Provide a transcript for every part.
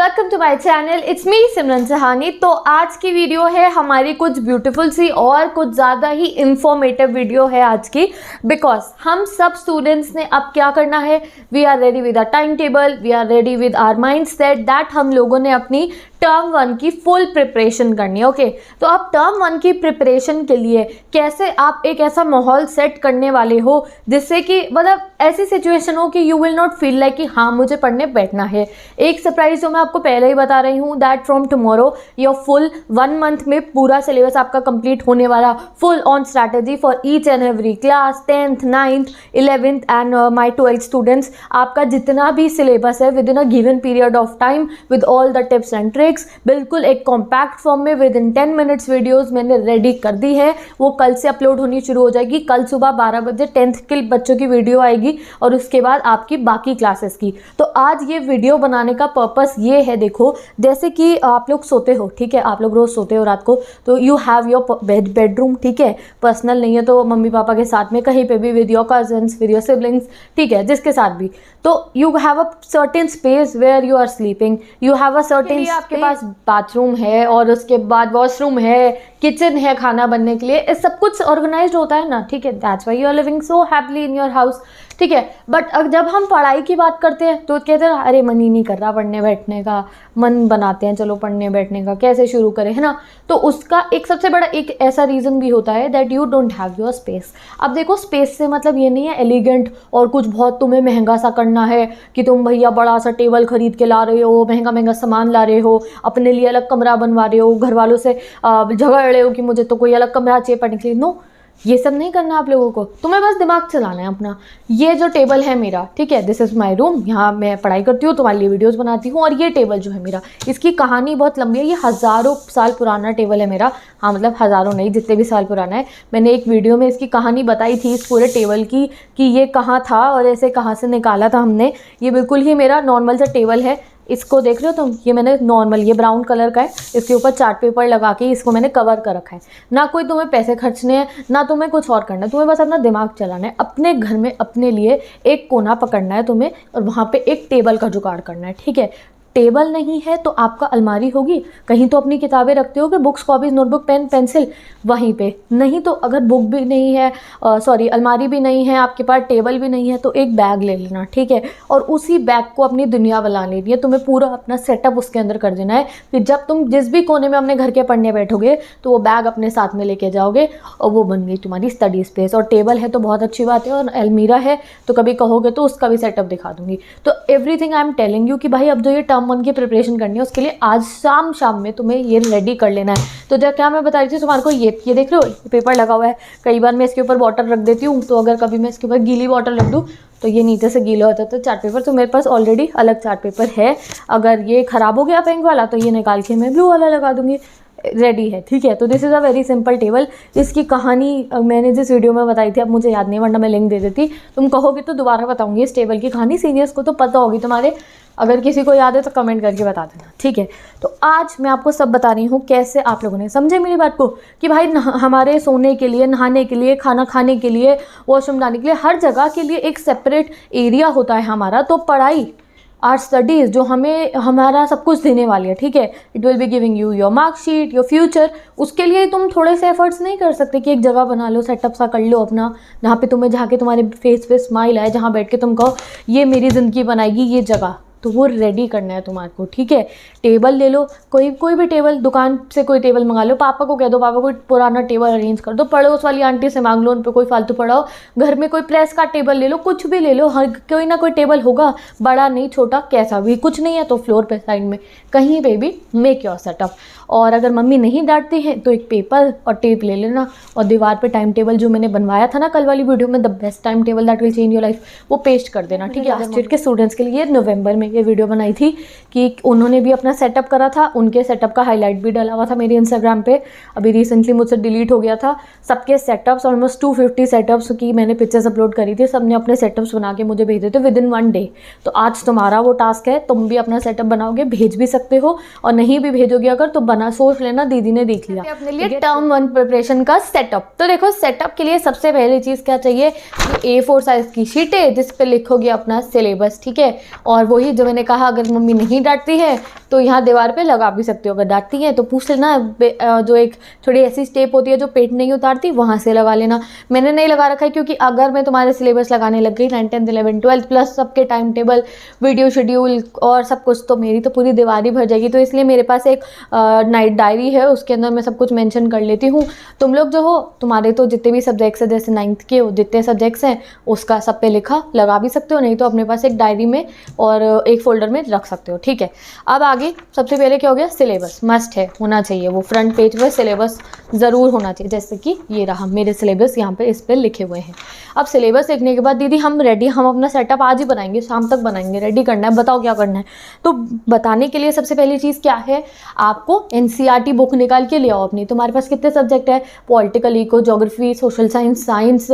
Welcome to my channel. It's me Simran Sahani. तो आज की वीडियो है हमारी कुछ ब्यूटीफुल सी और कुछ ज़्यादा ही इंफॉर्मेटिव वीडियो है आज की, बिकॉज हम सब स्टूडेंट्स ने अब क्या करना है, we are ready with our time table, we are ready with our mind set that हम लोगों ने अपनी टर्म 1 की फुल प्रिपरेशन करनी है। ओके, तो आप टर्म 1 की प्रिपरेशन के लिए कैसे आप एक ऐसा माहौल सेट करने वाले हो जिससे कि मतलब ऐसी सिचुएशन हो कि you will not feel like कि हाँ मुझे पढ़ने बैठना है। एक सरप्राइज जो मैं आपको पहले ही बता रही हूँ that from tomorrow your full 1 month में पूरा सिलेबस आपका कंप्लीट होने वाला, full on strategy for each and every class 10th 9th 11th and my 12th students. आपका जितना भी सिलेबस है with in a given period of time with all the tips and tricks बिल्कुल एक compact form में with in 10 minutes videos मैंने ready कर दी है। वो कल से अपलोड होनी शुरू हो जाएगी। कल सुबह 12 बजे 10th के बच्चों की वीडियो आएगी और उसके बाद आपकी बाकी क्लासेस की। तो आज ये वीडियो बनाने का पर्पस ये है, देखो जैसे कि आप लोग सोते हो, ठीक है, आप लोग रोज सोते हो रात को, तो यू हैव योर बेडरूम, ठीक है, पर्सनल नहीं है तो मम्मी पापा के साथ में कहीं पे भी with your cousins with your siblings, ठीक है, जिसके साथ भी, तो you have a certain space where you are sleeping, you have a certain, आपके पास बाथरूम है और उसके बाद वॉशरूम है, किचन है खाना बनने के लिए, सब कुछ ऑर्गेनाइज्ड होता है ना, ठीक है, that's why you are living so happily in your house, ठीक है। बट जब हम पढ़ाई की बात करते हैं तो कहते हैं अरे मन ही नहीं कर रहा पढ़ने बैठने का, मन बनाते हैं चलो पढ़ने बैठने का, कैसे शुरू करें, है ना। तो उसका एक सबसे बड़ा एक ऐसा रीज़न भी होता है that you don't have your space. अब देखो स्पेस से मतलब ये नहीं है एलिगेंट और कुछ बहुत तुम्हें महंगा सा करना है कि तुम भैया बड़ा सा टेबल खरीद के ला रहे हो, महंगा महंगा सामान ला रहे हो, अपने लिए अलग कमरा बनवा रहे हो, घर वालों से झगड़ रहे हो कि मुझे तो कोई अलग कमरा चाहिए पढ़ने के लिए। नो, ये सब नहीं करना आप लोगों को, तुम्हें बस दिमाग चलाना है अपना। ये जो टेबल है मेरा, ठीक है, दिस इज़ माय रूम, यहाँ मैं पढ़ाई करती हूँ, तुम्हारे लिए वीडियोस बनाती हूँ। और ये टेबल जो है मेरा, इसकी कहानी बहुत लंबी है, ये हज़ारों साल पुराना टेबल है मेरा। हाँ मतलब हज़ारों नहीं, जितने भी साल पुराना है। मैंने एक वीडियो में इसकी कहानी बताई थी इस पूरे टेबल की कि ये कहाँ था और ऐसे कहाँ से निकाला था हमने। ये बिल्कुल ही मेरा नॉर्मल सा टेबल है, इसको देख रहे हो तुम, ये मैंने नॉर्मल, ये ब्राउन कलर का है, इसके ऊपर चार्ट पेपर लगा के इसको मैंने कवर कर रखा है। ना कोई तुम्हें पैसे खर्चने हैं, ना तुम्हें कुछ और करना है, तुम्हें बस अपना दिमाग चलाना है। अपने घर में अपने लिए एक कोना पकड़ना है तुम्हें और वहाँ पे एक टेबल का जुगाड़ करना है, ठीक है। टेबल नहीं है तो आपका अलमारी होगी, कहीं तो अपनी किताबें रखते हो कि books, copies, notebook, pen, pencil, वहीं पे। नहीं तो अगर बुक भी नहीं है, सॉरी अलमारी भी नहीं है आपके पास, टेबल भी नहीं है, तो एक बैग ले लेना, ठीक है, और उसी बैग को अपनी दुनिया बना लेनी है। तुम्हें पूरा अपना सेटअप उसके अंदर कर देना है कि जब तुम जिस भी कोने में अपने घर के पढ़ने बैठोगे तो वो बैग अपने साथ में लेके जाओगे और वो बन गई तुम्हारी स्टडी स्पेस। और टेबल है तो बहुत अच्छी बात है, और अलमीरा है तो कभी कहोगे तो उसका भी सेटअप दिखा दूंगी। तो everything I am telling you कि भाई अब जो ये टर्म 1 की प्रिपरेशन करनी है उसके लिए आज शाम में तुम्हें ये रेडी कर लेना है। तो जब क्या मैं बता रही थी तुम्हारे को, ये देख रहे हो, ये पेपर लगा हुआ है। कई बार मैं इसके ऊपर बॉटल रख देती हूँ, तो अगर कभी मैं इसके ऊपर गीली बॉटल रख दूँ तो ये नीचे से गीला होता है तो चार्ट पेपर, तो मेरे पास ऑलरेडी अलग चार्ट पेपर है। अगर ये ख़राब हो गया पिंक वाला तो ये निकाल के मैं ब्लू वाला लगा दूँगी, रेडी है, ठीक है। तो this is a very simple table. इसकी कहानी मैंने जिस वीडियो में बताई थी, अब मुझे याद नहीं वरना मैं लिंक दे देती, तुम कहोगे तो दोबारा बताऊंगी इस टेबल की कहानी। सीनियर्स को तो पता होगी तुम्हारे, अगर किसी को याद है तो कमेंट करके बता देना, ठीक है। तो आज मैं आपको सब बता रही हूँ कैसे आप लोगों ने समझे मेरी बात को कि भाई हमारे सोने के लिए, नहाने के लिए, खाना खाने के लिए, वॉशरूम जाने के लिए, हर जगह के लिए एक सेपरेट एरिया होता है हमारा। तो पढ़ाई, आर स्टडीज़ जो हमें हमारा सब कुछ देने वाली है, ठीक है, it will be giving you your marksheet, your future. उसके लिए तुम थोड़े से एफर्ट्स नहीं कर सकते कि एक जगह बना लो, सेटअप सा कर लो अपना, जहाँ पे तुम्हें जाके तुम्हारे फेस पे स्माइल आए, जहाँ बैठ के तुम कहो ये मेरी ज़िंदगी बनाएगी ये जगह। तो वो रेडी करना है तुम्हारे को, ठीक है। टेबल ले लो, कोई भी टेबल, दुकान से कोई टेबल मंगा लो, पापा को कह दो पापा कोई पुराना टेबल अरेंज कर दो, पड़ोस वाली आंटी से मांग लो, उन पे कोई फालतू पड़ाओ, घर में कोई प्रेस का टेबल ले लो, कुछ भी ले लो, हर कोई ना कोई टेबल होगा, बड़ा नहीं छोटा, कैसा भी। कुछ नहीं है तो फ्लोर पे साइड में कहीं पे भी मेक योर सेटअप। और अगर मम्मी नहीं डांटती है तो एक पेपर और टेप ले लेना और दीवार पे टाइम टेबल जो मैंने बनवाया था ना कल वाली वीडियो में, the best time table that will change your life, वो पेस्ट कर देना, ठीक है। लास्ट ईयर के स्टूडेंट्स के लिए नवंबर में ये वीडियो बनाई थी कि उन्होंने भी अपना सेटअप करा था, उनके सेटअप का हाईलाइट भी डाला हुआ था मेरे इंस्टाग्राम पे, अभी रिसेंटली मुझसे डिलीट हो गया था। सबके सेटअप्स, ऑलमोस्ट 250 सेटअप्स की मैंने पिक्चर्स अपलोड करी थी, सबने अपने सेटअप्स बना के मुझे भेजे थे विद इन 1 डे। तो आज तुम्हारा वो टास्क है, तुम भी अपना सेटअप बनाओगे, भेज भी सकते हो, और नहीं भी भेजोगे अगर तो बना सोच लेना दीदी ने देख लिया अपने लिए टर्म 1 प्रिपरेशन का सेटअप। तो देखो सेटअप के लिए सबसे पहली चीज़ क्या चाहिए, A4 साइज की शीट है जिस पे लिखोगे अपना सिलेबस, ठीक है। और वही जो मैंने कहा, अगर मम्मी नहीं डांटती है तो यहाँ दीवार पे लगा भी सकते हो, अगर डांटती है तो पूछ लेना, जो एक थोड़ी ऐसी स्टेप होती है जो पेट नहीं उतारती, वहाँ से लगा लेना। मैंने नहीं लगा रखा है क्योंकि अगर मैं तुम्हारे सिलेबस लगाने लग गई 9th 10th 11th 12th plus सबके टाइम टेबल, वीडियो शेड्यूल और सब कुछ, तो मेरी तो पूरी दीवार ही भर जाएगी। तो इसलिए मेरे पास एक नाइट डायरी है, उसके अंदर मैं सब कुछ मेंशन कर लेती हूँ। तुम लोग जो हो, तुम्हारे तो जितने भी सब्जेक्ट्स हैं, जैसे 9th के हो जितने सब्जेक्ट्स हैं उसका सब पे लिखा लगा भी सकते हो, नहीं तो अपने पास एक डायरी में और एक फोल्डर में रख सकते हो, ठीक है। अब आगे सबसे पहले क्या हो गया, सिलेबस मस्ट है, होना चाहिए, वो फ्रंट पेज पर सिलेबस ज़रूर होना चाहिए। जैसे कि ये रहा मेरे सिलेबस, यहाँ पे इस पर लिखे हुए हैं। अब सिलेबस लिखने के बाद दीदी हम रेडी, हम अपना सेटअप आज ही बनाएंगे, शाम तक बनाएंगे, रेडी करना है, बताओ क्या करना है। तो बताने के लिए सबसे पहली चीज़ क्या है, आपको NCERT बुक निकाल के ले आओ अपनी। तुम्हारे पास कितने सब्जेक्ट है, political, eco, geography, social science, science,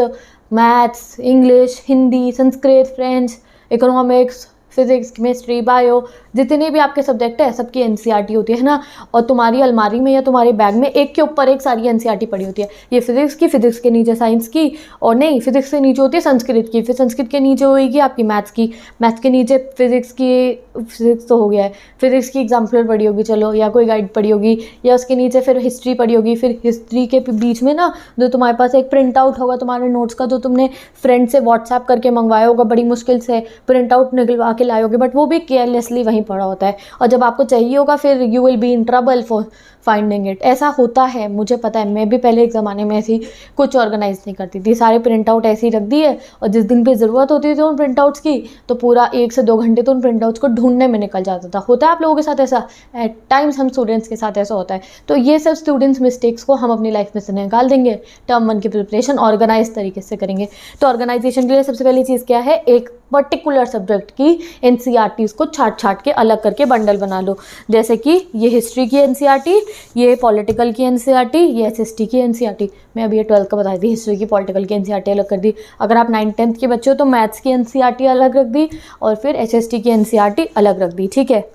maths, English, Hindi, Sanskrit, French, economics, physics, chemistry, bio, जितने भी आपके सब्जेक्ट है सबकी NCERT होती है ना। और तुम्हारी अलमारी में या तुम्हारे बैग में एक के ऊपर एक सारी NCERT पड़ी होती है। ये फिजिक्स की, फिजिक्स के नीचे साइंस की, और नहीं फिजिक्स के नीचे होती है संस्कृत की, फिर संस्कृत के नीचे होगी आपकी मैथ्स की, मैथ्स के नीचे फिजिक्स की, फिजिक्स तो हो गया है, फिजिक्स की एग्जाम्पलर पड़ी होगी चलो, या कोई गाइड पड़ी होगी, या उसके नीचे फिर हिस्ट्री पड़ी होगी। फिर हिस्ट्री के बीच में ना जो तुम्हारे पास एक प्रिंट आउट होगा तुम्हारे नोट्स का, जो तुमने फ्रेंड से व्हाट्सएप करके मंगवाया होगा, बड़ी मुश्किल से प्रिंट आउट निकलवा के लाए होगे, बट वो भी केयरलेसली वहीं पड़ा होता है, और जब आपको चाहिए होगा फिर you will be in trouble for finding it. ऐसा होता है, मुझे पता है, मैं भी पहले एक ज़माने में ऐसी कुछ ऑर्गेनाइज नहीं करती थी, सारे प्रिंट आउट ऐसे ही रख दिए, और जिस दिन पे ज़रूरत होती थी उन प्रिंट आउट्स की तो पूरा 1 से 2 घंटे तो उन प्रिंट आउट्स को ढूंढने में निकल जाता था। होता है आप लोगों के साथ ऐसा? एट टाइम्स हम स्टूडेंट्स के साथ ऐसा होता है। तो ये सब स्टूडेंट्स मिस्टेक्स को हम अपनी लाइफ में से निकाल देंगे, टर्म 1 की प्रिपरेशन ऑर्गेनाइज तरीके से करेंगे। तो ऑर्गेनाइजेशन के लिए सबसे पहली चीज़ क्या है, एक पर्टिकुलर सब्जेक्ट की NCERTs को छाट के अलग करके बंडल बना लो। जैसे कि ये हिस्ट्री की NCERT, ये पॉलिटिकल की NCERT, ये SST की NCERT। मैं अभी ये 12th का बताई थी, हिस्ट्री की, पॉलिटिकल की NCERT अलग कर दी। अगर आप 9th 10th के बच्चे हो तो मैथ्स की NCERT अलग रख दी, और फिर SST की NCERT अलग रख दी, ठीक है।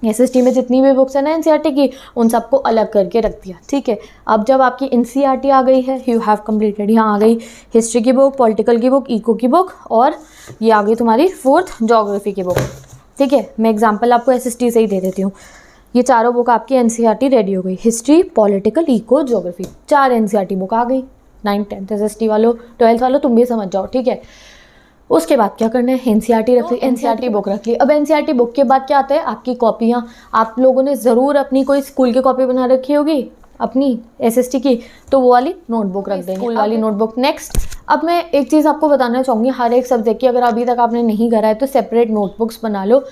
SST में जितनी भी बुक्स है ना NCERT की, उन सबको अलग करके रख दिया, ठीक है। अब जब आपकी NCERT आ गई है, यू हैव कम्प्लीटेड, यहाँ आ गई हिस्ट्री की बुक, पॉलिटिकल की बुक, इको की बुक, और ये आ गई तुम्हारी 4th ज्योग्राफी की बुक, ठीक है। मैं एग्जांपल आपको SST से ही दे देती हूँ। ये चारों बुक आपकी NCERT रेडी हो गई, history, political, eco, geography, 4 NCERT book आ गई। 9th 10th SST वालों, 12th वालों तुम भी समझ जाओ, ठीक है। उसके बाद क्या करना है, NCERT रख ली, NCERT बुक रख ली। अब NCERT बुक के बाद क्या आता है, आपकी कॉपियाँ। आप लोगों ने ज़रूर अपनी कोई स्कूल की कॉपी बना रखी होगी अपनी SST की, तो वो वाली नोटबुक रख देंगे, स्कूल वाली नोटबुक। नेक्स्ट, अब मैं एक चीज़ आपको बताना चाहूँगी, हर एक सब्जेक्ट की अगर अभी तक आपने नहीं करा है तो सेपरेट नोटबुक्स बना लो।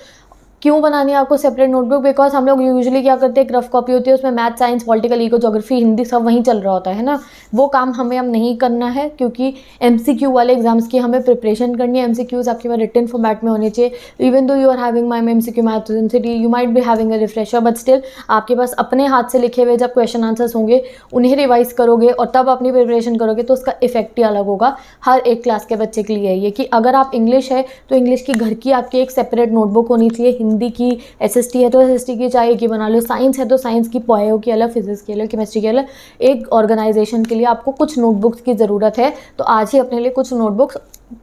क्यों बनानी है आपको सेपरेट नोटबुक, बिकॉज हम लोग यूजुअली क्या करते हैं, एक रफ कॉपी होती है उसमें math, science, political, eco, geography, Hindi सब वहीं चल रहा होता है ना। वो काम हमें अब नहीं करना है, क्योंकि MCQ वाले एग्जाम्स की हमें प्रिपरेशन करनी है। MCQs आपके पास रिटन फॉर्मेट में होने चाहिए। Even though you are having my MCQ math density, you might be having a refresher, but still आपके पास अपने हाथ से लिखे हुए जब क्वेश्चन आंसर्स होंगे, उन्हें रिवाइज करोगे और तब अपनी प्रिपरेशन करोगे तो उसका इफेक्ट ही अलग होगा। हर एक क्लास के बच्चे के लिए ये कि अगर आप इंग्लिश है तो इंग्लिश की घर की आपकी एक सेपरेट नोटबुक होनी चाहिए, हिंदी की, SST है तो SST की चाहिए कि बना लो, साइंस है तो साइंस की, पोयो की अलग, फिजिक्स की अलग, केमिस्ट्री की अलग। एक ऑर्गेनाइजेशन के लिए आपको कुछ नोटबुक्स की ज़रूरत है, तो आज ही अपने लिए कुछ नोटबुक्स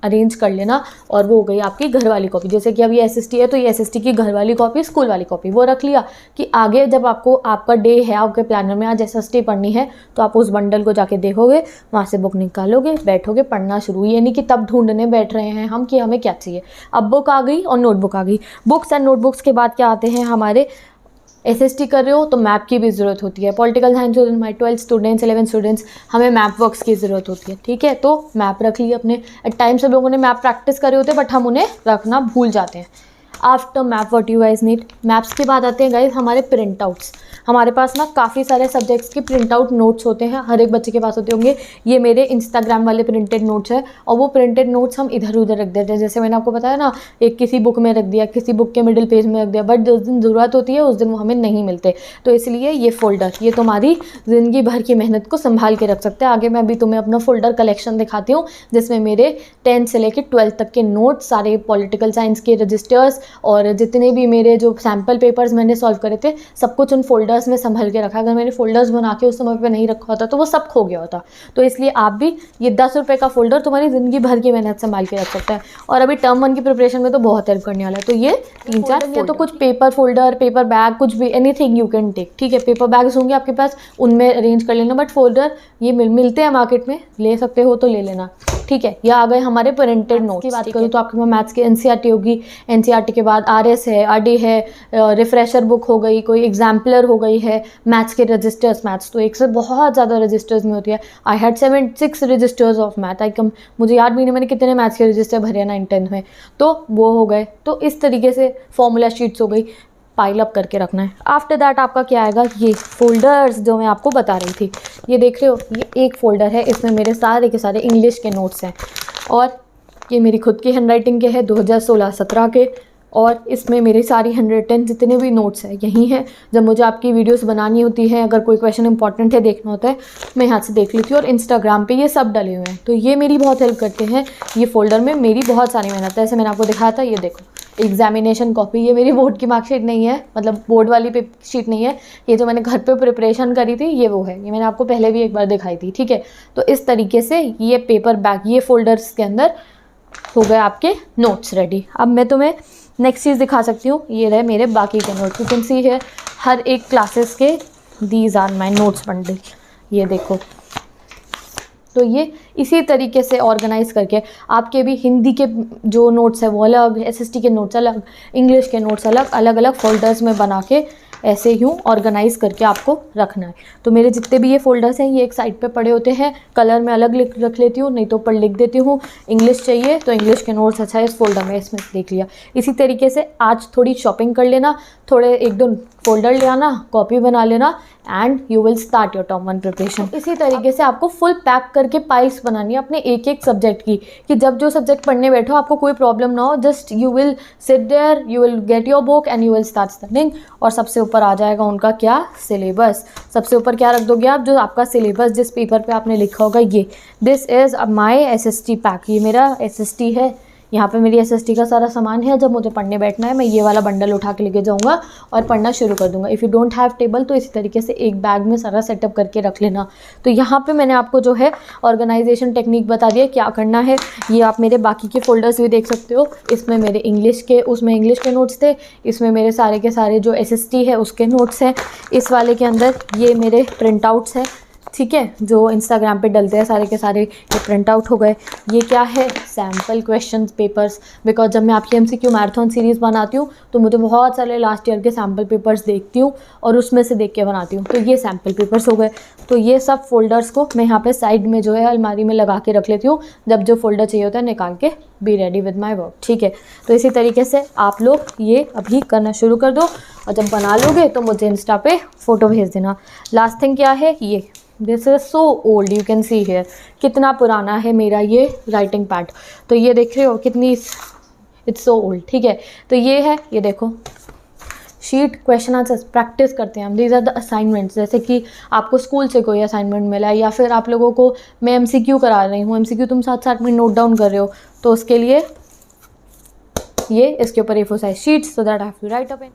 अरेंज कर लेना। और वो हो गई आपकी घर वाली कॉपी, जैसे कि अभी SST है तो ये SST की घर वाली कॉपी, स्कूल वाली कॉपी वो रख लिया कि आगे जब आपको आपका डे है, आपके प्लानर में आज SST पढ़नी है तो आप उस बंडल को जाके देखोगे, वहाँ से बुक निकालोगे, बैठोगे पढ़ना शुरू। ये नहीं कि तब ढूंढने बैठ रहे हैं हम कि हमें क्या चाहिए। अब बुक आ गई और नोटबुक आ गई। बुक्स एंड नोटबुक्स के बाद क्या आते हैं हमारे, SST कर रहे हो तो मैप की भी ज़रूरत होती है। पॉलिटिकल साइंस स्टूडेंट, माई 12 स्टूडेंट्स, 11 स्टूडेंट्स, हमें मैप वर्क्स की ज़रूरत होती है, ठीक है। तो मैप रख लिए अपने। एट टाइम सब लोगों ने मैप प्रैक्टिस करे होते हैं बट हम उन्हें रखना भूल जाते हैं। After map what you guys need, maps के बाद आते हैं गाइस हमारे प्रिंट आउट्स। हमारे पास ना काफ़ी सारे सब्जेक्ट्स के प्रिंट आउट नोट्स होते हैं, हर एक बच्चे के पास होते होंगे। ये मेरे इंस्टाग्राम वाले प्रिंटेड नोट्स हैं, और वो प्रिंटेड नोट्स हम इधर उधर रख देते हैं। जैसे मैंने आपको बताया ना, एक किसी बुक में रख दिया, किसी बुक के मिडिल पेज में रख दिया, बट जिस दिन ज़रूरत होती है उस दिन वो हमें नहीं मिलते। तो इसलिए ये फोल्डर, ये तुम्हारी ज़िंदगी भर की मेहनत को संभाल के रख सकते हैं। आगे मैं अभी तुम्हें अपना फोल्डर कलेक्शन दिखाती हूँ, जिसमें मेरे 10th से लेकर 12th तक के नोट्स, सारे पॉलिटिकल साइंस के रजिस्टर्स, और जितने भी मेरे जो सैम्पल पेपर्स मैंने सॉल्व करे थे सब कुछ उन फोल्डर्स में संभल के रखा। अगर मैंने फोल्डर्स बना के उस समय पे नहीं रखा होता तो वो सब खो गया होता। तो इसलिए आप भी ये 10 रुपये का फोल्डर तुम्हारी ज़िंदगी भर की मेहनत संभाल के रख सकता है, और अभी टर्म 1 की प्रिपरेशन में तो बहुत हेल्प करने वाला है। तो ये 3-4 ये तो कुछ पेपर फोल्डर, पेपर बैग, कुछ भी एनीथिंग यू कैन टेक, ठीक है। पेपर बैग्स होंगे आपके पास, उनमें अरेंज कर लेना, बट फोल्डर ये मिलते हैं मार्केट में, ले सकते हो तो ले लेना, ठीक है। या आ गए हमारे प्रिंटेड नोट्स की बात करूँ तो आपके पास मैथ्स की एनसीईआरटी होगी, एनसीईआरटी के बाद आरएस है, आरडी है, रिफ्रेशर बुक हो गई, कोई एग्जाम्पलर हो गई है, मैथ्स के रजिस्टर्स, मैथ्स तो एक से बहुत ज़्यादा रजिस्टर्स में होती है। I had 6 registers of math, मुझे याद भी नहीं मैंने कितने मैथ्स के रजिस्टर भरे हैं 9-10 में, तो वो हो गए। तो इस तरीके से फॉर्मूला शीट्स हो गई, पाइल अप करके रखना है। आफ्टर दैट आपका क्या आएगा, ये फोल्डर्स जो मैं आपको बता रही थी, ये देख रहे हो, ये एक फ़ोल्डर है, इसमें मेरे सारे के सारे इंग्लिश के नोट्स हैं, और ये मेरी खुद की हैंडराइटिंग के हैं 2016-17 के, और इसमें मेरी सारी 110 जितने भी नोट्स हैं यही हैं। जब मुझे आपकी वीडियोस बनानी होती है, अगर कोई क्वेश्चन इंपॉर्टेंट है देखना होता है, मैं यहाँ से देख लेती हूँ, और इंस्टाग्राम पे ये सब डले हुए हैं, तो ये मेरी बहुत हेल्प करते हैं। ये फोल्डर में मेरी बहुत सारी मेहनत है, जैसे मैंने आपको दिखाया था, ये देखो एग्जामिनेशन कॉपी, ये मेरी बोर्ड की मार्कशीट नहीं है, मतलब बोर्ड वाली शीट नहीं है, ये जो मैंने घर पे प्रिपरेशन करी थी ये वो है, ये मैंने आपको पहले भी एक बार दिखाई थी, ठीक है। तो इस तरीके से ये पेपर बैग, ये फोल्डर्स के अंदर हो गए आपके नोट्स रेडी। अब मैं तुम्हें नेक्स्ट चीज़ दिखा सकती हूँ, ये रहे मेरे बाकी के नोट्स, यू कैन सी है हर एक क्लासेस के, these are my notes bundle, ये देखो। तो ये इसी तरीके से ऑर्गेनाइज करके आपके भी हिंदी के जो नोट्स है वो अलग, एसएसटी के नोट्स अलग, इंग्लिश के नोट्स अलग, अलग अलग फोल्डर्स में बना के ऐसे यूँ ऑर्गेनाइज करके आपको रखना है। तो मेरे जितने भी ये फोल्डर्स हैं ये एक साइड पे पड़े होते हैं, कलर में अलग रख लेती हूँ, नहीं तो ऊपर लिख देती हूँ। इंग्लिश चाहिए तो इंग्लिश के नोट्स अच्छा है इस फोल्डर में, इसमें देख लिया। इसी तरीके से आज थोड़ी शॉपिंग कर लेना, थोड़े 1-2 फोल्डर ले आना, कॉपी बना लेना, and you will start your term 1 preparation. इसी तरीके से आपको फुल पैक करके पाइल्स बनानी है अपने एक सब्जेक्ट की, कि जब जो सब्जेक्ट पढ़ने बैठो आपको कोई प्रॉब्लम ना हो, just you will sit there, you will get your book and you will start studying. और सबसे ऊपर आ जाएगा उनका क्या, सिलेबस। सबसे ऊपर क्या रख दोगे आप, जो आपका सिलेबस जिस पेपर पे आपने लिखा होगा, ये this is my SST pack, ये मेरा एसएसटी है, यहाँ पे मेरी एसएसटी का सारा सामान है। जब मुझे पढ़ने बैठना है मैं ये वाला बंडल उठा के लेके जाऊँगा और पढ़ना शुरू कर दूँगा। If you don't have table तो इसी तरीके से एक बैग में सारा सेटअप करके रख लेना। तो यहाँ पे मैंने आपको जो है ऑर्गेनाइजेशन टेक्निक बता दिया क्या करना है। ये आप मेरे बाकी के फोल्डर्स भी देख सकते हो, इसमें मेरे इंग्लिश के, उसमें इंग्लिश के नोट्स थे, इसमें मेरे सारे के सारे जो एसएसटी है उसके नोट्स हैं, इस वाले के अंदर ये मेरे प्रिंट आउट्स हैं, ठीक है, जो इंस्टाग्राम पे डलते हैं सारे के सारे, ये प्रिंट आउट हो गए। ये क्या है, सैम्पल क्वेश्चंस पेपर्स, बिकॉज जब मैं आपकी एमसीक्यू मैराथन सीरीज़ बनाती हूँ तो मुझे बहुत सारे लास्ट ईयर के सैम्पल पेपर्स देखती हूँ और उसमें से देख के बनाती हूँ, तो ये सैम्पल पेपर्स हो गए। तो ये सब फोल्डर्स को मैं यहाँ पे साइड में जो है अलमारी में लगा के रख लेती हूँ, जब जो फोल्डर चाहिए होता है निकाल के be ready with my work, ठीक है। तो इसी तरीके से आप लोग ये अभी करना शुरू कर दो, और जब बना लोगे तो मुझे इंस्टा पे फ़ोटो भेज देना। लास्ट थिंग क्या है, ये this is so old, you can see here कितना पुराना है मेरा ये राइटिंग पैड। तो ये देख रहे हो कितनी, इट्स सो ओल्ड, ठीक है। तो ये है, ये देखो शीट, क्वेश्चन आंसर्स प्रैक्टिस करते हैं हम, दीज आर द असाइनमेंट्स। जैसे कि आपको स्कूल से कोई असाइनमेंट मिला है, या फिर आप लोगों को मैं एमसीक्यू करा रही हूँ, एमसीक्यू तुम साथ साथ में नोट डाउन कर रहे हो, तो उसके लिए ये इसके ऊपर A4 size sheets, so that I have to write up in.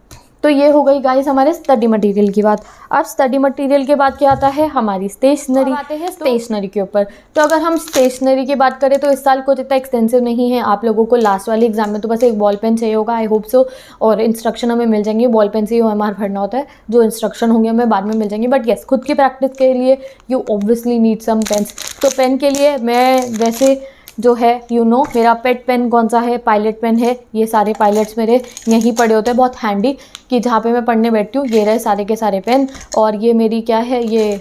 तो ये हो गई गाइस हमारे स्टडी मटेरियल की बात। अब स्टडी मटेरियल के बाद क्या आता है, हमारी स्टेशनरी। आते हैं स्टेशनरी के ऊपर। तो अगर हम स्टेशनरी की बात करें तो इस साल कुछ इतना एक्सटेंसिव नहीं है। आप लोगों को लास्ट वाले एग्जाम में तो बस एक बॉल पेन चाहिए होगा, आई होप सो, और इंस्ट्रक्शन हमें मिल जाएंगे। बॉल पेन से ही OMR भरना होता है, जो इंस्ट्रक्शन होंगे हमें बाद में मिल जाएंगे। बट येस, खुद की प्रैक्टिस के लिए you obviously need some pens. तो पेन के लिए मैं वैसे जो है मेरा पेट पेन कौन सा है, पायलट पेन है। ये सारे पायलट्स मेरे यहीं पड़े होते हैं, बहुत हैंडी, कि जहाँ पे मैं पढ़ने बैठती हूँ ये रहे सारे के सारे पेन। और ये मेरी क्या है, ये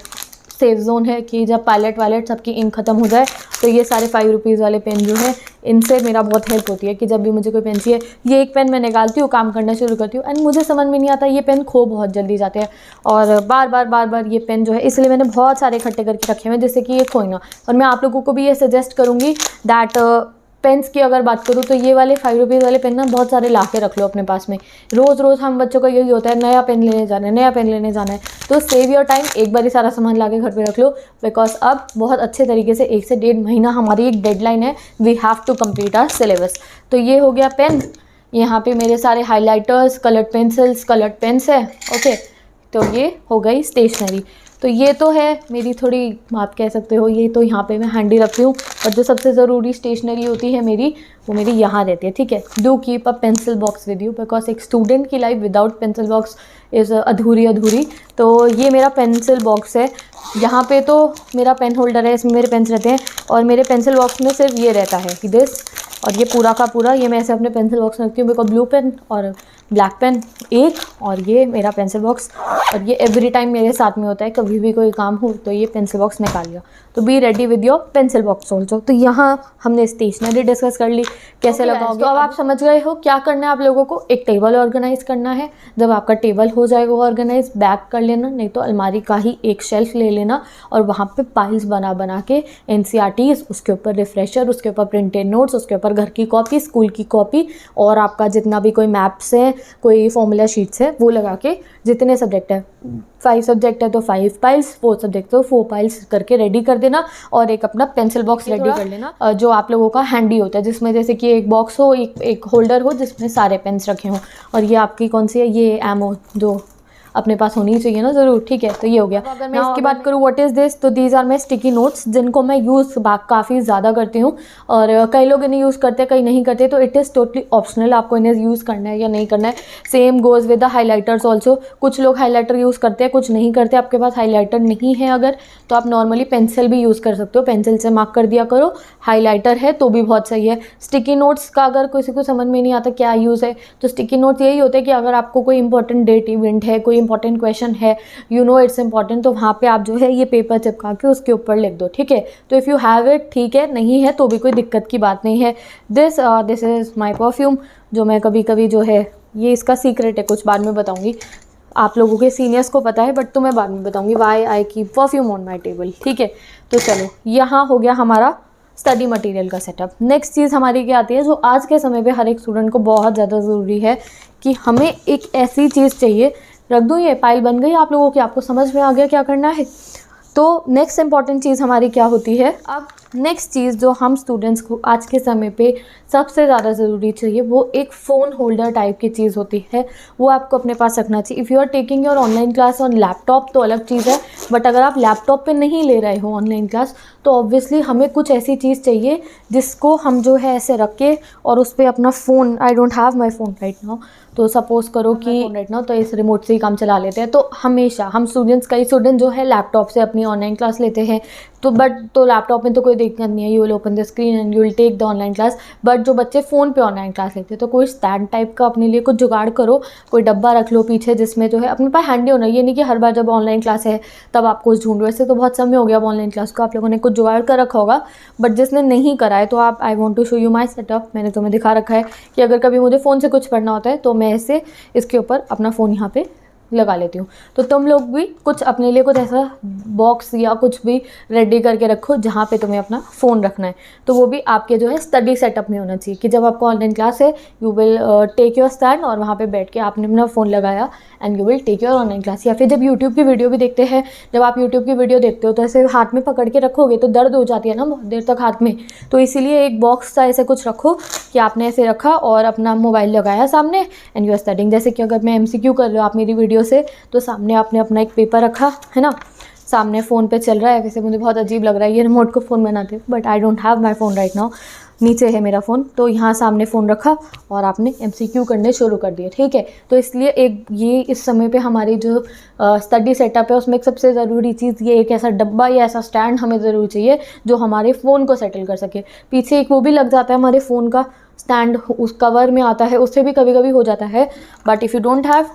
सेफ जोन है, कि जब पायलट सबकी इंक ख़त्म हो जाए तो ये सारे 5 रुपीज़ वाले पेन जो है इनसे मेरा बहुत हेल्प होती है, कि जब भी मुझे कोई पेन चाहिए, ये एक पेन मैं निकालती हूँ, काम करना शुरू करती हूँ, एंड मुझे समझ में नहीं आता ये पेन खो बहुत जल्दी जाते हैं, और बार बार ये पेन जो है, इसलिए मैंने बहुत सारे इकट्ठे करके रखे हुए हैं जिससे कि ये खोए ना। और मैं आप लोगों को भी ये सजेस्ट करूँगी दैट पेन्स की अगर बात करूँ तो ये वाले 5 रुपीज़ वाले पेन ना बहुत सारे ला के रख लो अपने पास में। रोज़ हम बच्चों का यही होता है, नया पेन लेने जाना है, नया पेन लेने जाना है। तो सेव योर टाइम, एक बार ही सारा सामान ला के घर पे रख लो, बिकॉज अब बहुत अच्छे तरीके से 1 से 1.5 महीना हमारी एक डेडलाइन है, we have to complete our syllabus. तो ये हो गया पेन। यहाँ पे मेरे सारे highlighters, coloured pencils, coloured pens है। ओके, तो ये हो गई स्टेशनरी। तो ये तो है मेरी थोड़ी, आप कह सकते हो ये तो यहाँ पे मैं हैंडी रखती हूँ, और जो सबसे ज़रूरी स्टेशनरी होती है मेरी, वो मेरी यहाँ रहती है। ठीक है, do keep a pencil box with you, because एक स्टूडेंट की life without pencil box is अधूरी। तो ये मेरा पेंसिल बॉक्स है। यहाँ पे तो मेरा पेन होल्डर है, इसमें मेरे पेन्स रहते हैं, और मेरे पेंसिल बॉक्स में सिर्फ ये रहता है कि दिस, और ये पूरा का पूरा ये मैं ऐसे अपने पेंसिल बॉक्स में रखती हूँ, बिकॉज ब्लू पेन और ब्लैक पेन एक, और ये मेरा पेंसिल बॉक्स, और ये एवरी टाइम मेरे साथ में होता है। कभी भी कोई काम हो तो ये पेंसिल बॉक्स निकाल लिया। तो be ready with your pencil box also. तो यहाँ हमने स्टेशनरी डिस्कस कर ली, कैसे लगाओगे। तो अब आप समझ गए हो क्या करना है आप लोगों को। एक टेबल ऑर्गेनाइज करना है। जब आपका टेबल हो जाएगा ऑर्गेनाइज, बैक कर लेना, नहीं तो अलमारी का ही एक शेल्फ ले लेना, और वहाँ पे पाइल्स बना के NCERTs, उसके ऊपर रिफ्रेशर, उसके ऊपर प्रिंटेड नोट्स, उसके ऊपर घर की कॉपी, स्कूल की कॉपी, और आपका जितना भी कोई मैप्स है, कोई फॉर्मूला शीट्स है, वो लगा के, जितने सब्जेक्ट है 5 सब्जेक्ट है तो 5 पाइल्स, 4 सब्जेक्ट तो 4 पाइल्स करके रेडी कर देना। और एक अपना पेंसिल बॉक्स रेडी कर लेना, जो आप लोगों का हैंडी होता है, जिसमें जैसे कि एक बॉक्स हो, एक होल्डर हो जिसमें सारे पेन्स रखे हों। और ये आपकी कौन सी है, ये एमओ जो अपने पास होनी चाहिए ना ज़रूर। ठीक है, तो ये हो गया। अगर मैं इसकी बात करूँ व्हाट इज़ दिस, तो these are my sticky notes, जिनको मैं यूज़ काफ़ी ज़्यादा करती हूँ, और कई लोग इन्हें यूज़ करते हैं, कई नहीं करते। तो इट इज़ टोटली ऑप्शनल, आपको इन्हें यूज़ करना है या नहीं करना है। Same goes with the highlighters also. कुछ लोग हाईलाइटर यूज़ करते हैं, कुछ नहीं करते। आपके पास हाईलाइटर नहीं है अगर, तो आप नॉर्मली पेंसिल भी यूज़ कर सकते हो, पेंसिल से मार्क कर दिया करो। हाईलाइटर है तो भी बहुत सही है। स्टिकी नोट्स का अगर किसी को समझ में नहीं आता क्या यूज़ है, तो स्टिकी नोट्स यही होते हैं कि अगर आपको कोई इंपॉर्टेंट डेट इवेंट है, कोई इंपॉर्टेंट क्वेश्चन है, यू नो इट्स इंपॉर्टेंट, तो वहाँ पे आप जो है ये पेपर चिपका के उसके ऊपर लिख दो। ठीक है, तो इफ़ यू हैव इट ठीक है, नहीं है तो भी कोई दिक्कत की बात नहीं है। दिस इज़ माई परफ्यूम, जो मैं कभी कभी जो है, ये इसका सीक्रेट है, कुछ बाद में बताऊँगी। आप लोगों के सीनियर्स को पता है, बट तो मैं बाद में बताऊँगी why I keep perfume on my table. ठीक है, तो चलो यहाँ हो गया हमारा स्टडी मटेरियल का सेटअप। नेक्स्ट चीज़ हमारी क्या आती है, जो आज के समय पे हर एक स्टूडेंट को बहुत ज़्यादा ज़रूरी है, कि हमें एक ऐसी चीज़ चाहिए। रख दूँ, ये फाइल बन गई आप लोगों की, आपको समझ में आ गया क्या करना है। तो नेक्स्ट इंपॉर्टेंट चीज़ हमारी क्या होती है। अब नेक्स्ट चीज़ जो हम स्टूडेंट्स को आज के समय पे सबसे ज़्यादा ज़रूरी चाहिए, वो एक फ़ोन होल्डर टाइप की चीज़ होती है। वो आपको अपने पास रखना चाहिए। If you are taking your online class on laptop तो अलग चीज़ है, बट अगर आप लैपटॉप पे नहीं ले रहे हो ऑनलाइन क्लास, तो ऑब्वियसली हमें कुछ ऐसी चीज़ चाहिए जिसको हम जो है ऐसे रख के, और उस पर अपना phone, I don't have my phone right now, तो सपोज़ करो कि राइट नाउ तो इस रिमोट से ही काम चला लेते हैं। तो हमेशा हम स्टूडेंट्स, कई स्टूडेंट जो है लैपटॉप से अपनी ऑनलाइन क्लास लेते हैं, तो बट तो लैपटॉप में तो कोई दिक्कत नहीं है, you will open the screen and you will take the online class. But जो बच्चे फ़ोन पे ऑनलाइन क्लास लेते हैं, तो कोई स्टैंड टाइप का अपने लिए कुछ जुगाड़ करो, कोई डब्बा रख लो पीछे, जिसमें जो है अपने पास हैंडी होना। ये नहीं कि हर बार जब ऑनलाइन क्लास है तब आपको ढूंढो, वैसे तो बहुत समय हो गया अब ऑनलाइन क्लास को, आप लोगों ने कुछ जुगाड़ कर रखा होगा। बट जिसने नहीं करा है, तो आप, I want to show you my setup, मैंने तुम्हें दिखा रखा है कि अगर कभी मुझे फ़ोन से कुछ पढ़ना होता है तो मैं ऐसे इसके ऊपर अपना फ़ोन यहाँ पे लगा लेती हूँ। तो तुम लोग भी कुछ अपने लिए कुछ ऐसा बॉक्स या कुछ भी रेडी करके रखो जहाँ पे तुम्हें अपना फ़ोन रखना है। तो वो भी आपके जो है स्टडी सेटअप में होना चाहिए, कि जब आपको ऑनलाइन क्लास है, you will take your stand, और वहाँ पे बैठ के आपने अपना फ़ोन लगाया and you will take your online class. या फिर जब यूट्यूब की वीडियो भी देखते हैं, जब आप यूट्यूब की वीडियो देखते हो तो ऐसे हाथ में पकड़ के रखोगे तो दर्द हो जाती है ना बहुत देर तक हाथ में, तो इसीलिए एक बॉक्स सा ऐसे कुछ रखो कि आपने ऐसे रखा और अपना मोबाइल लगाया सामने एंड यू आर स्टडिंग। जैसे कि अगर मैं MCQ कर रही हूँ आप मेरी वीडियो से, तो सामने आपने अपना एक पेपर रखा है ना, सामने फ़ोन पे चल रहा है। वैसे मुझे बहुत अजीब लग रहा है ये रिमोट को फ़ोन बनाते हुए, but I don't have my phone right now, नीचे है मेरा फ़ोन। तो यहाँ सामने फ़ोन रखा और आपने MCQ करने शुरू कर दिए। ठीक है, तो इसलिए एक ये इस समय पे हमारी जो स्टडी सेटअप है उसमें एक सबसे ज़रूरी चीज़ ये एक ऐसा डब्बा या ऐसा स्टैंड हमें ज़रूर चाहिए जो हमारे फ़ोन को सेटल कर सके। पीछे एक वो भी लग जाता है हमारे फ़ोन का स्टैंड, उस कवर में आता है, उससे भी कभी कभी हो जाता है। But if you don't have,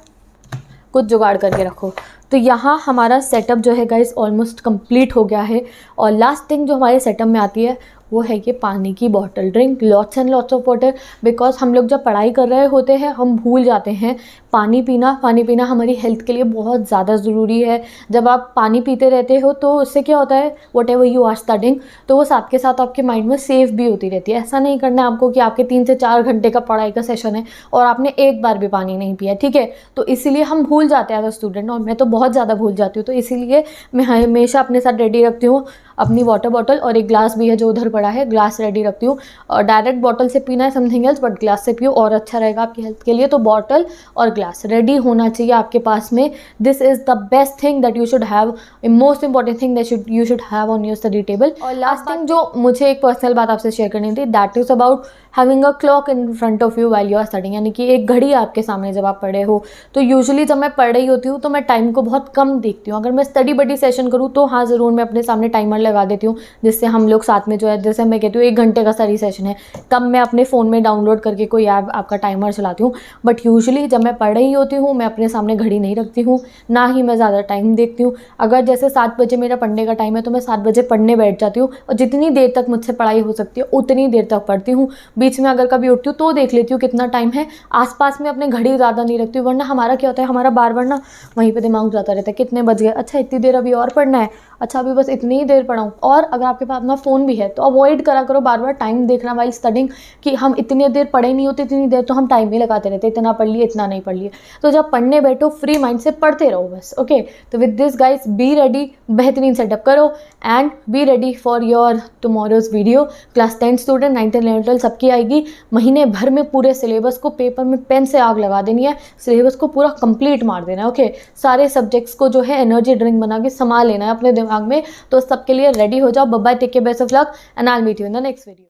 कुछ जुगाड़ करके रखो। तो यहाँ हमारा सेटअप जो है गाइस ऑलमोस्ट कंप्लीट हो गया है। और लास्ट थिंग जो हमारे सेटअप में आती है वो है कि पानी की bottle. Drink lots and lots of water, because हम लोग जब पढ़ाई कर रहे होते हैं हम भूल जाते हैं पानी पीना। पानी पीना हमारी हेल्थ के लिए बहुत ज़्यादा ज़रूरी है। जब आप पानी पीते रहते हो तो उससे क्या होता है, whatever you are studying, तो वो साथ के साथ आपके माइंड में सेव भी होती रहती है। ऐसा नहीं करना है आपको कि आपके 3 से 4 घंटे का पढ़ाई का सेशन है और आपने एक बार भी पानी नहीं पिया। ठीक है, तो इसीलिए हम भूल जाते हैं एज अ स्टूडेंट, और मैं तो बहुत ज़्यादा भूल जाती हूँ। तो इसीलिए मैं हमेशा अपने साथ रेडी रखती हूँ अपनी वाटर बॉटल और एक ग्लास भी है जो उधर पड़ा है, ग्लास रेडी रखती हूँ। और डायरेक्ट बॉटल से पीना है समथिंग एल्स, बट ग्लास से पियो और अच्छा रहेगा आपकी हेल्थ के लिए। तो बॉटल और ग्लास रेडी होना चाहिए आपके पास में। This is the best thing that you should have, most important thing that you should have on your study table. और लास्ट थिंग जो मुझे एक पर्सनल बात आपसे शेयर करनी थी, that is about having a clock in front of you while you are studying, यानी कि एक घड़ी आपके सामने जब आप पढ़े हो। तो यूजुअली जब मैं पढ़ रही होती हूँ तो मैं टाइम को बहुत कम देखती हूँ। अगर मैं स्टडी बडी सेशन करूँ तो हाँ ज़रूर मैं अपने सामने टाइमर लगा देती हूँ, जिससे हम लोग साथ में जो है, जैसे मैं कहती हूँ 1 घंटे का स्टडी सेशन है, तब मैं अपने फ़ोन में डाउनलोड करके कोई ऐप आपका टाइमर चलाती हूँ। बट यूजुअली जब मैं पढ़ रही होती हूँ मैं अपने सामने घड़ी नहीं रखती हूँ, ना ही मैं ज़्यादा टाइम देखती हूँ। अगर जैसे 7 बजे मेरा पढ़ने का टाइम है तो मैं 7 बजे पढ़ने बैठ जाती हूँ, और जितनी देर तक मुझसे पढ़ाई हो सकती है उतनी देर तक पढ़ती हूँ। बीच में अगर कभी उठती हूँ तो देख लेती हूँ कितना टाइम है, आसपास में अपने घड़ी ज़्यादा नहीं रखती हूँ, वरना हमारा क्या होता है, हमारा बार बार ना वहीं पे दिमाग जाता रहता है, कितने बज गए, अच्छा इतनी देर अभी और पढ़ना है, अच्छा अभी बस इतनी ही देर पढ़ाऊँ। और अगर आपके पास अपना फ़ोन भी है तो अवॉइड करा करो बार बार टाइम देखना वाइल स्टडिंग, कि हम इतनी देर पढ़े नहीं होते, इतनी देर तो हम टाइम ही लगाते रहते, इतना पढ़ लिए इतना नहीं पढ़ लिए। तो जब पढ़ने बैठो फ्री माइंड से पढ़ते रहो बस। ओके, तो with this guys be ready, बेहतरीन सेटअप करो and be ready for your tomorrow's video. Class 10 student, 9th and 11th सबकी आएगी। महीने भर में पूरे सिलेबस को पेपर में पेन से आग लगा देनी है, सिलेबस को पूरा कंप्लीट मार देना है। ओके, सारे सब्जेक्ट्स को जो है एनर्जी ड्रिंक बना के संभाल लेना है अपने दिमाग में। तो सबके लिए रेडी हो जाओ। Bye bye, take care, best of luck and I will meet you in the next video.